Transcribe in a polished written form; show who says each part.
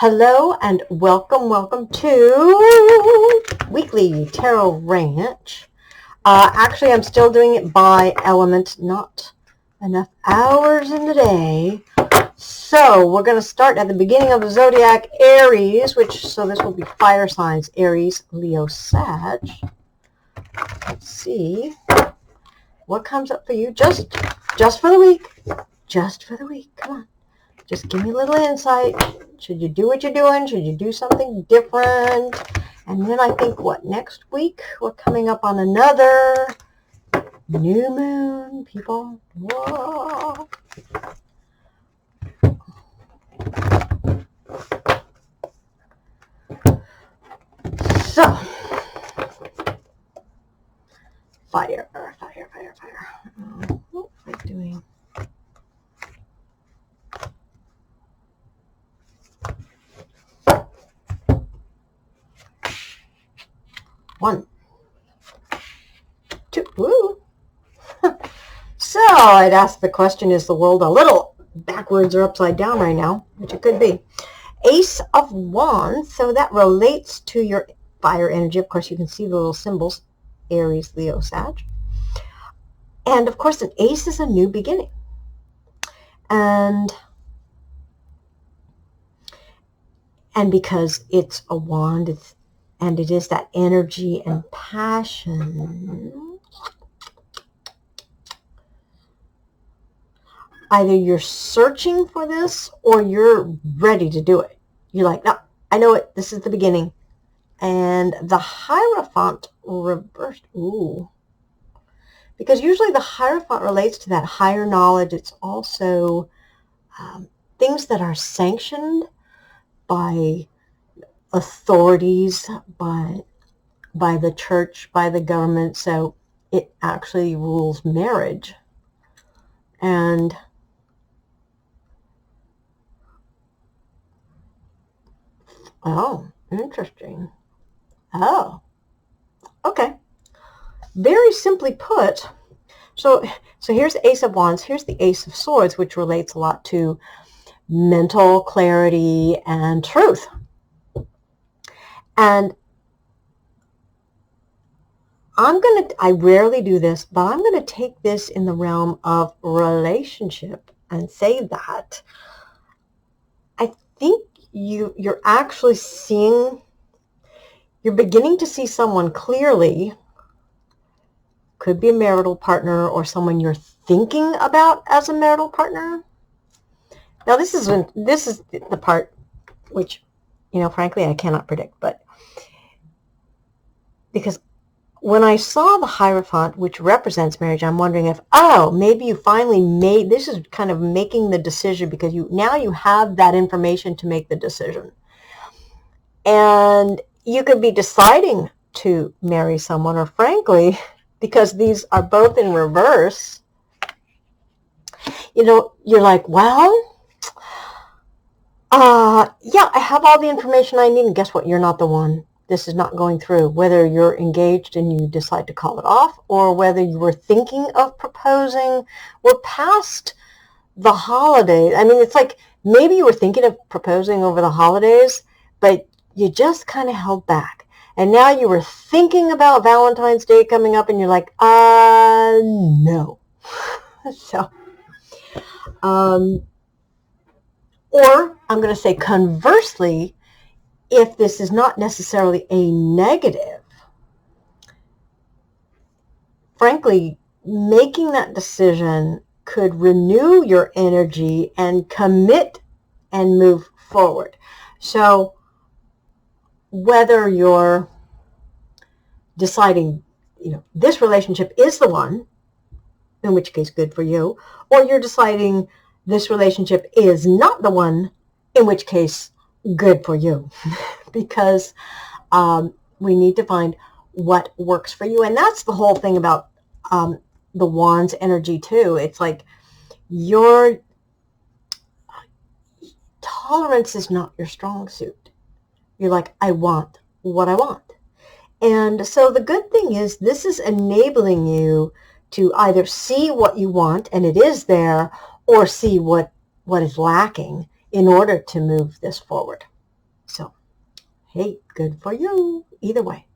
Speaker 1: Hello and welcome to Weekly Tarot Ranch. Actually, I'm still doing it by element, not enough hours in the day. So we're going to start at the beginning of the zodiac, Aries, so this will be fire signs, Aries, Leo, Sag. Let's see what comes up for you just for the week. Just for the week. Come on. Just give me a little insight. Should you do what you're doing? Should you do something different? And then I think, next week? We're coming up on another new moon, people. Whoa. So, fire. What am I doing? One, two, woo. So I'd ask the question, is the world a little backwards or upside down right now? Which it could be. Ace of Wands, so that relates to your fire energy. Of course, you can see the little symbols, Aries, Leo, Sag. And of course, an ace is a new beginning. And because it's a wand, it is that energy and passion. Either you're searching for this or you're ready to do it. You're like, no, I know it. This is the beginning. And the Hierophant reversed. Ooh. Because usually the Hierophant relates to that higher knowledge. It's also things that are sanctioned by authorities, by the church, by the government. So it actually rules marriage. And oh, interesting. Oh, okay. Very simply put, so here's the Ace of Wands, here's the Ace of Swords, which relates a lot to mental clarity and truth. And I rarely do this, but I'm going to take this in the realm of relationship and say that I think you're actually you're beginning to see someone clearly. Could be a marital partner or someone you're thinking about as a marital partner. Now this is the part which, frankly, I cannot predict, but because when I saw the Hierophant, which represents marriage, I'm wondering if, maybe you finally this is kind of making the decision because now you have that information to make the decision. And you could be deciding to marry someone, or frankly, because these are both in reverse, you're like, well, yeah, I have all the information I need, and guess what? You're not the one. This is not going through. Whether you're engaged and you decide to call it off, or whether you were thinking of proposing, we're past the holidays. I mean, it's like maybe you were thinking of proposing over the holidays, but you just kind of held back. And now you were thinking about Valentine's Day coming up, and you're like, no. So, or I'm going to say conversely, if this is not necessarily a negative, frankly, making that decision could renew your energy and commit and move forward. So whether you're deciding, this relationship is the one, in which case good for you, or you're deciding this relationship is not the one, in which case good for you. Because we need to find what works for you. And that's the whole thing about the Wands energy too. It's like your tolerance is not your strong suit. You're like, I want what I want. And so the good thing is this is enabling you to either see what you want, and it is there, or see what is lacking in order to move this forward. So, hey, good for you. Either way.